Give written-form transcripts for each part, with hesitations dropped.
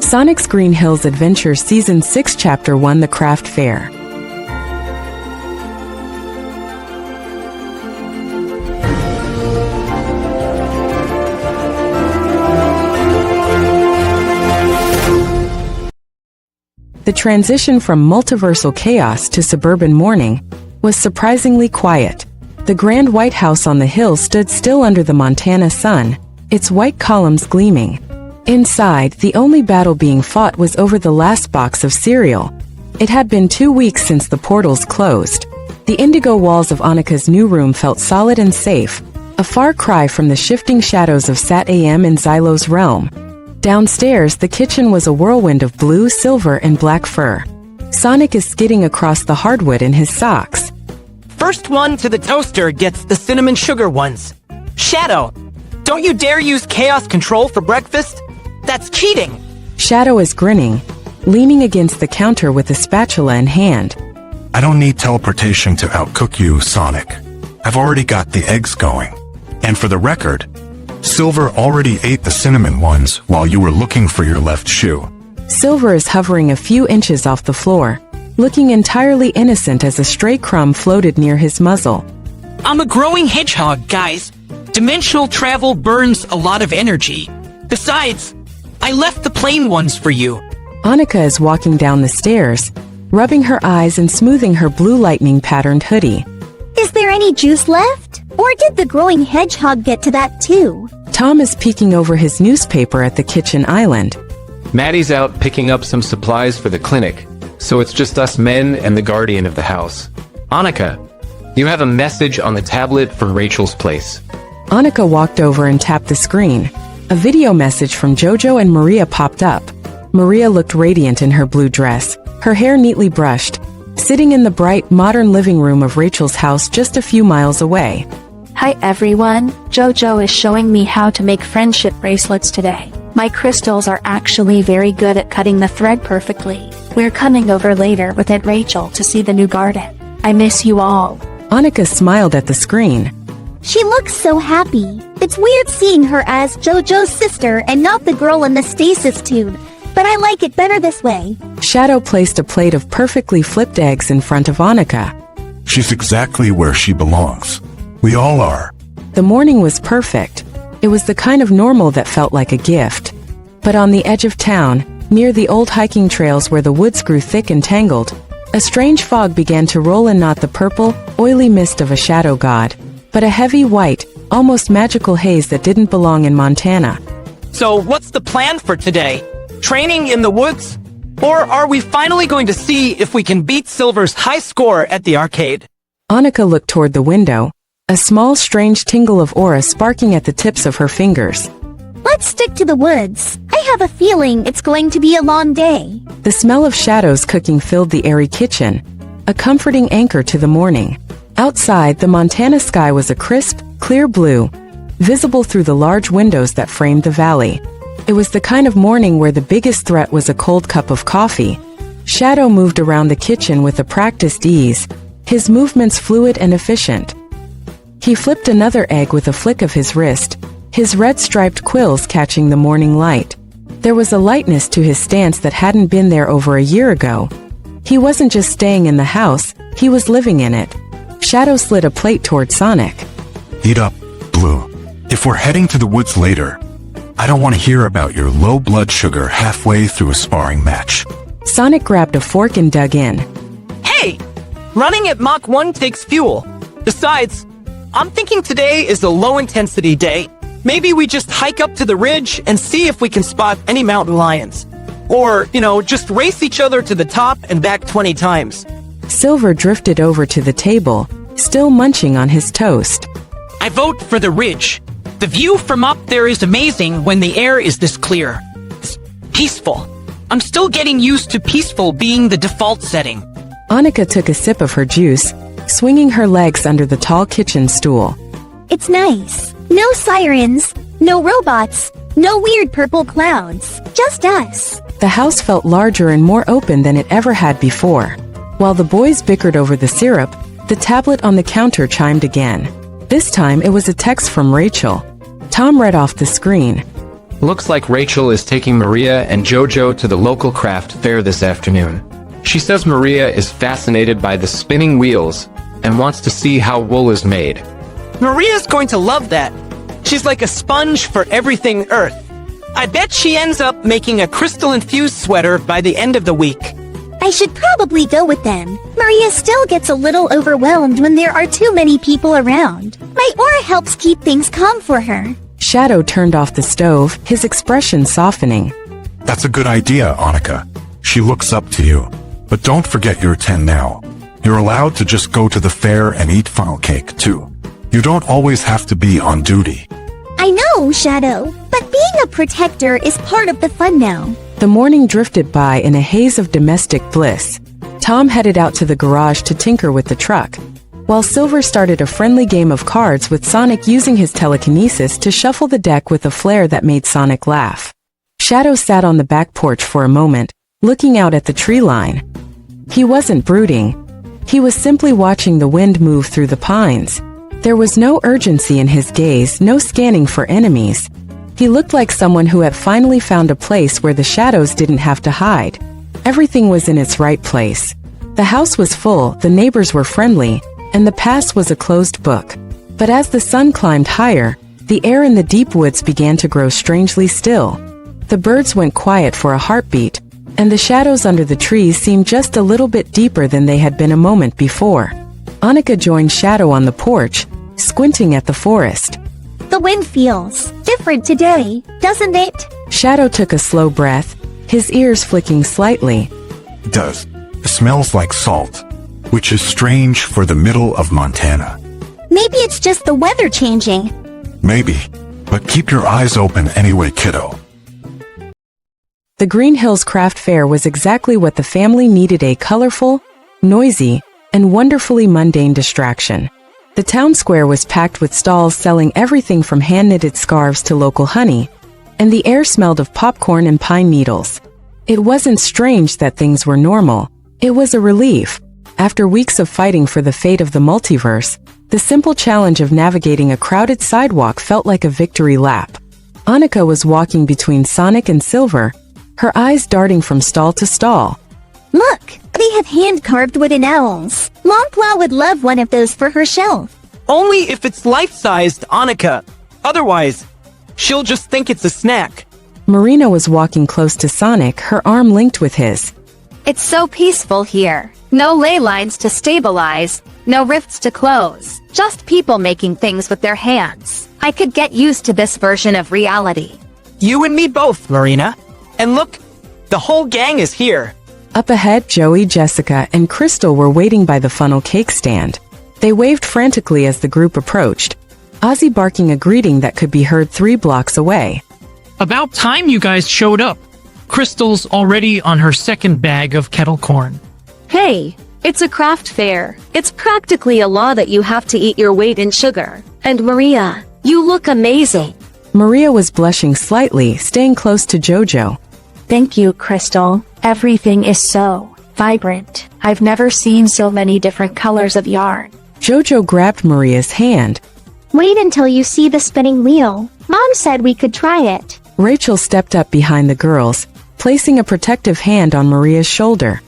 Sonic's Green Hills Adventure Season 6 Chapter 1 The Craft Fair. The transition from multiversal chaos to suburban morning was surprisingly quiet. The grand White House on the hill stood still under the Montana sun, its white columns gleaming. Inside, the only battle being fought was over the last box of cereal. It had been 2 weeks since the portals closed. The indigo walls of Annika's new room felt solid and safe, a far cry from the shifting shadows of Sat AM in Xylo's realm. Downstairs, the kitchen was a whirlwind of blue, silver, and black fur. Sonic is skidding across the hardwood in his socks. First one to the toaster gets the cinnamon sugar ones. Shadow, don't you dare use chaos control for breakfast? That's cheating! Shadow is grinning, leaning against the counter with a spatula in hand. I don't need teleportation to outcook you, Sonic. I've already got the eggs going. And for the record, Silver already ate the cinnamon ones while you were looking for your left shoe. Silver is hovering a few inches off the floor, looking entirely innocent as a stray crumb floated near his muzzle. I'm a growing hedgehog, guys. Dimensional travel burns a lot of energy. Besides, I left the plain ones for you. Annika is walking down the stairs, rubbing her eyes and smoothing her blue lightning-patterned hoodie. Is there any juice left? Or did the growing hedgehog get to that too? Tom is peeking over his newspaper at the kitchen island. Maddie's out picking up some supplies for the clinic, so it's just us men and the guardian of the house. Annika, you have a message on the tablet for Rachel's place. Annika walked over and tapped the screen. A video message from Jojo and Maria popped up. Maria looked radiant in her blue dress, her hair neatly brushed, sitting in the bright, modern living room of Rachel's house just a few miles away. Hi everyone, Jojo is showing me how to make friendship bracelets today. My crystals are actually very good at cutting the thread perfectly. We're coming over later with Aunt Rachel to see the new garden. I miss you all. Annika smiled at the screen. She looks so happy. It's weird seeing her as Jojo's sister and not the girl in the stasis tube, but I like it better this way. Shadow placed a plate of perfectly flipped eggs in front of Annika. She's exactly where she belongs. We all are. The morning was perfect. It was the kind of normal that felt like a gift. But on the edge of town, near the old hiking trails where the woods grew thick and tangled, a strange fog began to roll in, not the purple, oily mist of a shadow god, but a heavy white, almost magical haze that didn't belong in Montana. So what's the plan for today? Training in the woods? Or are we finally going to see if we can beat Silver's high score at the arcade? Annika looked toward the window, a small strange tingle of aura sparking at the tips of her fingers. Let's stick to the woods. I have a feeling it's going to be a long day. The smell of shadows cooking filled the airy kitchen, a comforting anchor to the morning. Outside, the Montana sky was a crisp, clear blue, visible through the large windows that framed the valley. It was the kind of morning where the biggest threat was a cold cup of coffee. Shadow moved around the kitchen with a practiced ease, his movements fluid and efficient. He flipped another egg with a flick of his wrist, his red-striped quills catching the morning light. There was a lightness to his stance that hadn't been there over a year ago. He wasn't just staying in the house, he was living in it. Shadow slid a plate toward Sonic. Eat up, Blue. If we're heading to the woods later, I don't want to hear about your low blood sugar halfway through a sparring match. Sonic grabbed a fork and dug in. Hey! Running at Mach 1 takes fuel. Besides, I'm thinking today is a low-intensity day. Maybe we just hike up to the ridge and see if we can spot any mountain lions. Or, just race each other to the top and back 20 times. Silver drifted over to the table, still munching on his toast. I vote for the ridge. The view from up there is amazing when the air is this clear. It's peaceful. I'm still getting used to peaceful being the default setting. Annika took a sip of her juice, swinging her legs under the tall kitchen stool. It's nice. No sirens, no robots, no weird purple clouds. Just us. The house felt larger and more open than it ever had before. While the boys bickered over the syrup, the tablet on the counter chimed again. This time it was a text from Rachel. Tom read off the screen. Looks like Rachel is taking Maria and Jojo to the local craft fair this afternoon. She says Maria is fascinated by the spinning wheels and wants to see how wool is made. Maria's going to love that. She's like a sponge for everything Earth. I bet she ends up making a crystal-infused sweater by the end of the week. I should probably go with them. Maria still gets a little overwhelmed when there are too many people around. My aura helps keep things calm for her. Shadow turned off the stove, his expression softening. That's a good idea, Annika. She looks up to you. But don't forget you're 10 now. You're allowed to just go to the fair and eat funnel cake, too. You don't always have to be on duty. I know, Shadow, but being a protector is part of the fun now. The morning drifted by in a haze of domestic bliss. Tom headed out to the garage to tinker with the truck, while Silver started a friendly game of cards with Sonic using his telekinesis to shuffle the deck with a flair that made Sonic laugh. Shadow sat on the back porch for a moment, looking out at the tree line. He wasn't brooding. He was simply watching the wind move through the pines. There was no urgency in his gaze, no scanning for enemies. He looked like someone who had finally found a place where the shadows didn't have to hide. Everything was in its right place. The house was full, the neighbors were friendly, and the past was a closed book. But as the sun climbed higher, the air in the deep woods began to grow strangely still. The birds went quiet for a heartbeat, and the shadows under the trees seemed just a little bit deeper than they had been a moment before. Annika joined Shadow on the porch, squinting at the forest. The wind feels different today, doesn't it? Shadow took a slow breath, his ears flicking slightly. It does. It smells like salt, which is strange for the middle of Montana. Maybe it's just the weather changing. Maybe. But keep your eyes open anyway, kiddo. The Green Hills Craft Fair was exactly what the family needed: a colorful, noisy, and wonderfully mundane distraction. The town square was packed with stalls selling everything from hand-knitted scarves to local honey, and the air smelled of popcorn and pine needles. It wasn't strange that things were normal. It was a relief. After weeks of fighting for the fate of the multiverse, the simple challenge of navigating a crowded sidewalk felt like a victory lap. Annika was walking between Sonic and Silver, her eyes darting from stall to stall. Look, they have hand-carved wooden owls. Longclaw would love one of those for her shelf. Only if it's life-sized, Annika. Otherwise, she'll just think it's a snack. Marina was walking close to Sonic, her arm linked with his. It's so peaceful here. No ley lines to stabilize, no rifts to close. Just people making things with their hands. I could get used to this version of reality. You and me both, Marina. And look, the whole gang is here. Up ahead, Joey, Jessica, and Crystal were waiting by the funnel cake stand. They waved frantically as the group approached, Ozzy barking a greeting that could be heard 3 blocks away. About time you guys showed up. Crystal's already on her second bag of kettle corn. Hey, it's a craft fair. It's practically a law that you have to eat your weight in sugar. And Maria, you look amazing. Maria was blushing slightly, staying close to Jojo. Thank you, Crystal. Everything is so vibrant. I've never seen so many different colors of yarn. Jojo grabbed Maria's hand. Wait until you see the spinning wheel. Mom said we could try it. Rachel stepped up behind the girls, placing a protective hand on Maria's shoulder.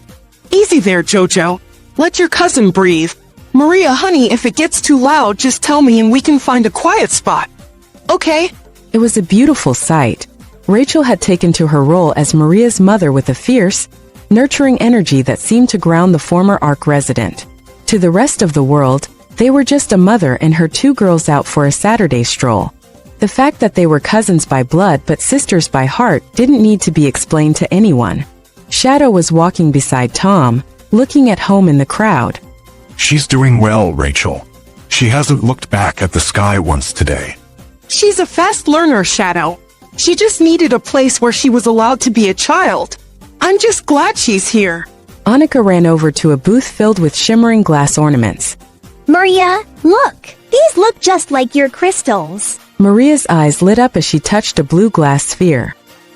Easy there, Jojo. Let your cousin breathe. Maria, honey, if it gets too loud, just tell me and we can find a quiet spot. Okay? It was a beautiful sight. Rachel had taken to her role as Maria's mother with a fierce, nurturing energy that seemed to ground the former ARC resident. To the rest of the world, they were just a mother and her 2 girls out for a Saturday stroll. The fact that they were cousins by blood but sisters by heart didn't need to be explained to anyone. Shadow was walking beside Tom, looking at home in the crowd. She's doing well, Rachel. She hasn't looked back at the sky once today. She's a fast learner, Shadow. She just needed a place where she was allowed to be a child. I'm just glad she's here. Annika ran over to a booth filled with shimmering glass ornaments. Maria, look. These look just like your crystals. Maria's eyes lit up as she touched a blue glass sphere.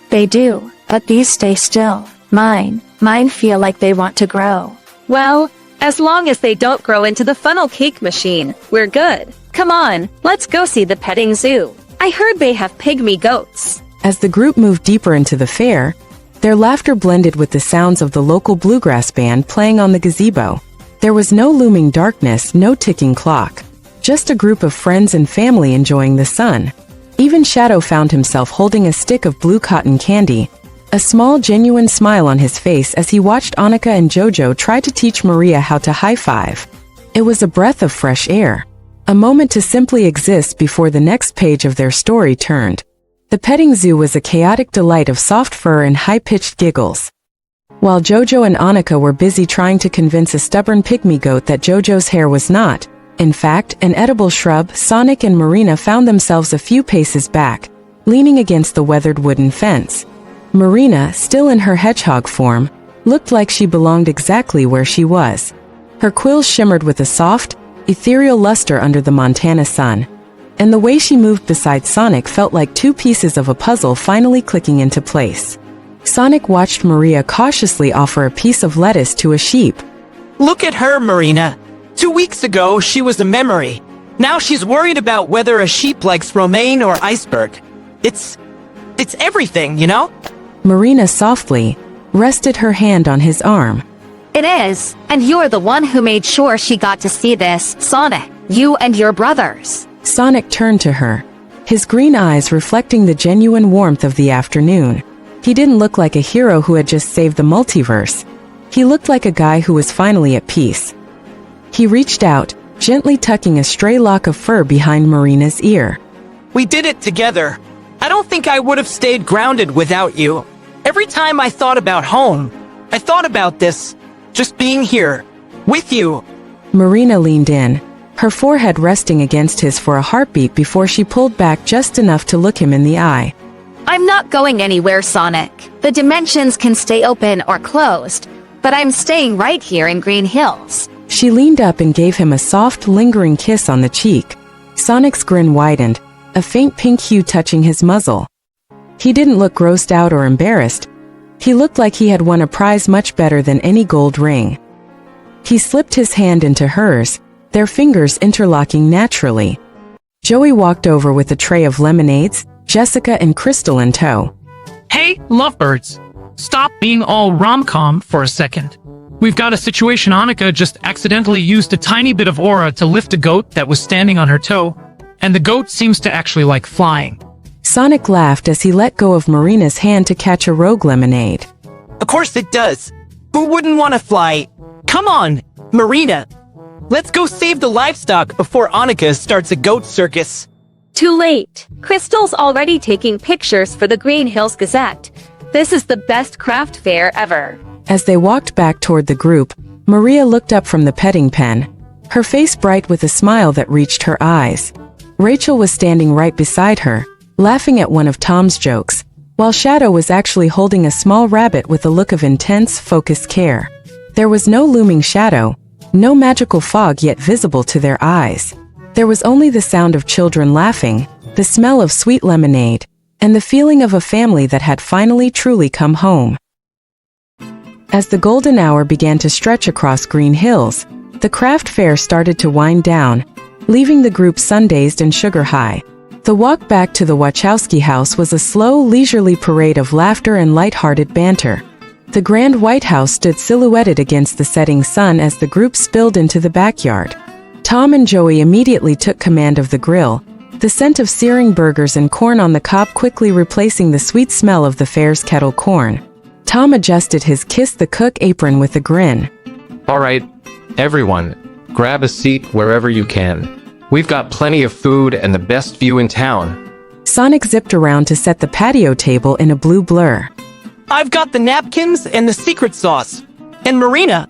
They do, but these stay still. Mine feel like they want to grow. Well, as long as they don't grow into the funnel cake machine, we're good. Come on, let's go see the petting zoo. I heard they have pygmy goats. As the group moved deeper into the fair, their laughter blended with the sounds of the local bluegrass band playing on the gazebo. There was no looming darkness, no ticking clock. Just a group of friends and family enjoying the sun. Even Shadow found himself holding a stick of blue cotton candy, a small genuine smile on his face as he watched Annika and Jojo try to teach Maria how to high-five. It was a breath of fresh air. A moment to simply exist before the next page of their story turned. The petting zoo was a chaotic delight of soft fur and high-pitched giggles. While Jojo and Annika were busy trying to convince a stubborn pygmy goat that Jojo's hair was not, in fact, an edible shrub, Sonic and Marina found themselves a few paces back, leaning against the weathered wooden fence. Marina, still in her hedgehog form, looked like she belonged exactly where she was. Her quills shimmered with a soft, ethereal luster under the Montana sun, and the way she moved beside Sonic felt like two pieces of a puzzle finally clicking into place. Sonic watched Maria cautiously offer a piece of lettuce to a sheep. Look at her, Marina. 2 weeks ago, she was a memory. Now she's worried about whether a sheep likes romaine or iceberg. It's everything, you know? Marina softly rested her hand on his arm. It is, and you're the one who made sure she got to see this, Sonic. You and your brothers. Sonic turned to her, his green eyes reflecting the genuine warmth of the afternoon. He didn't look like a hero who had just saved the multiverse. He looked like a guy who was finally at peace. He reached out, gently tucking a stray lock of fur behind Marina's ear. We did it together. I don't think I would have stayed grounded without you. Every time I thought about home, I thought about this. Just being here. With you. Marina leaned in, her forehead resting against his for a heartbeat before she pulled back just enough to look him in the eye. I'm not going anywhere, Sonic. The dimensions can stay open or closed, but I'm staying right here in Green Hills. She leaned up and gave him a soft, lingering kiss on the cheek. Sonic's grin widened, a faint pink hue touching his muzzle. He didn't look grossed out or embarrassed. He looked like he had won a prize much better than any gold ring. He slipped his hand into hers, their fingers interlocking naturally. Joey walked over with a tray of lemonades, Jessica and Crystal in tow. Hey, lovebirds. Stop being all rom-com for a second. We've got a situation. Annika just accidentally used a tiny bit of aura to lift a goat that was standing on her toe, and the goat seems to actually like flying. Sonic laughed as he let go of Marina's hand to catch a rogue lemonade. Of course it does. Who wouldn't want to fly? Come on, Marina. Let's go save the livestock before Annika starts a goat circus. Too late. Crystal's already taking pictures for the Green Hills Gazette. This is the best craft fair ever. As they walked back toward the group, Maria looked up from the petting pen, her face bright with a smile that reached her eyes. Rachel was standing right beside her, laughing at one of Tom's jokes, while Shadow was actually holding a small rabbit with a look of intense, focused care. There was no looming shadow, no magical fog yet visible to their eyes. There was only the sound of children laughing, the smell of sweet lemonade, and the feeling of a family that had finally truly come home. As the golden hour began to stretch across Green Hills, the craft fair started to wind down, leaving the group sun-dazed and sugar-high. The walk back to the Wachowski house was a slow, leisurely parade of laughter and light-hearted banter. The grand White House stood silhouetted against the setting sun as the group spilled into the backyard. Tom and Joey immediately took command of the grill, the scent of searing burgers and corn on the cob quickly replacing the sweet smell of the fair's kettle corn. Tom adjusted his kiss the cook apron with a grin. All right, everyone, grab a seat wherever you can. We've got plenty of food and the best view in town. Sonic zipped around to set the patio table in a blue blur. I've got the napkins and the secret sauce. And Marina,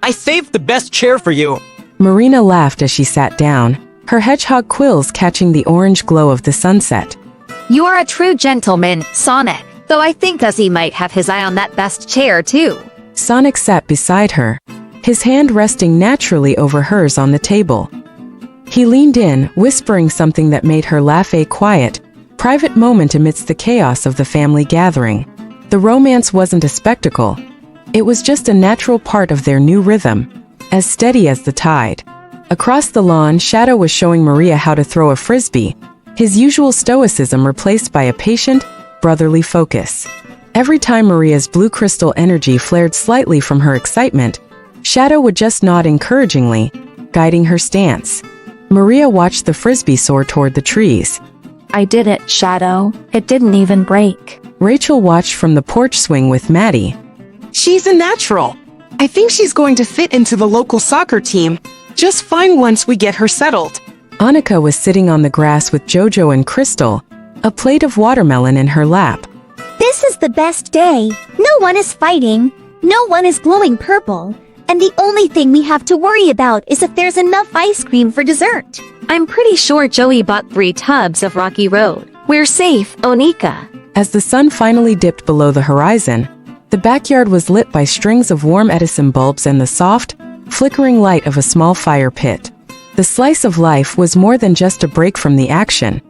I saved the best chair for you. Marina laughed as she sat down, her hedgehog quills catching the orange glow of the sunset. You are a true gentleman, Sonic, though I think Ozzy might have his eye on that best chair too. Sonic sat beside her, his hand resting naturally over hers on the table. He leaned in, whispering something that made her laugh, a quiet, private moment amidst the chaos of the family gathering. The romance wasn't a spectacle. It was just a natural part of their new rhythm, as steady as the tide. Across the lawn, Shadow was showing Maria how to throw a frisbee, his usual stoicism replaced by a patient, brotherly focus. Every time Maria's blue crystal energy flared slightly from her excitement, Shadow would just nod encouragingly, guiding her stance. Maria watched the frisbee soar toward the trees. I did it, Shadow. It didn't even break. Rachel watched from the porch swing with Maddie. She's a natural. I think she's going to fit into the local soccer team. Just fine once we get her settled. Annika was sitting on the grass with Jojo and Crystal, a plate of watermelon in her lap. This is the best day. No one is fighting. No one is glowing purple. And the only thing we have to worry about is if there's enough ice cream for dessert. I'm pretty sure Joey bought 3 tubs of Rocky Road. We're safe, Onika. As the sun finally dipped below the horizon, the backyard was lit by strings of warm Edison bulbs and the soft, flickering light of a small fire pit. The slice of life was more than just a break from the action.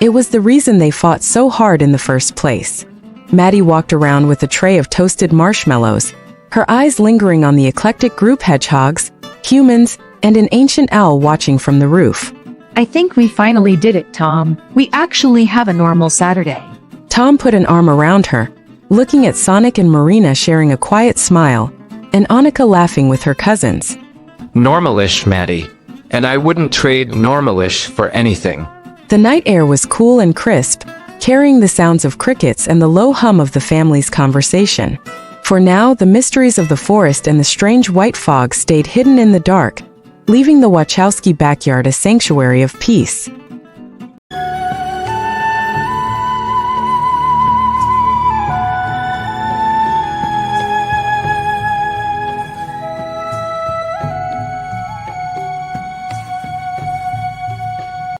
It was the reason they fought so hard in the first place. Maddie walked around with a tray of toasted marshmallows, her eyes lingering on the eclectic group hedgehogs, humans, and an ancient owl watching from the roof. I think we finally did it, Tom. We actually have a normal Saturday. Tom put an arm around her, looking at Sonic and Marina sharing a quiet smile, and Annika laughing with her cousins. Normalish, Maddie. And I wouldn't trade normalish for anything. The night air was cool and crisp, carrying the sounds of crickets and the low hum of the family's conversation. For now, the mysteries of the forest and the strange white fog stayed hidden in the dark, leaving the Wachowski backyard a sanctuary of peace.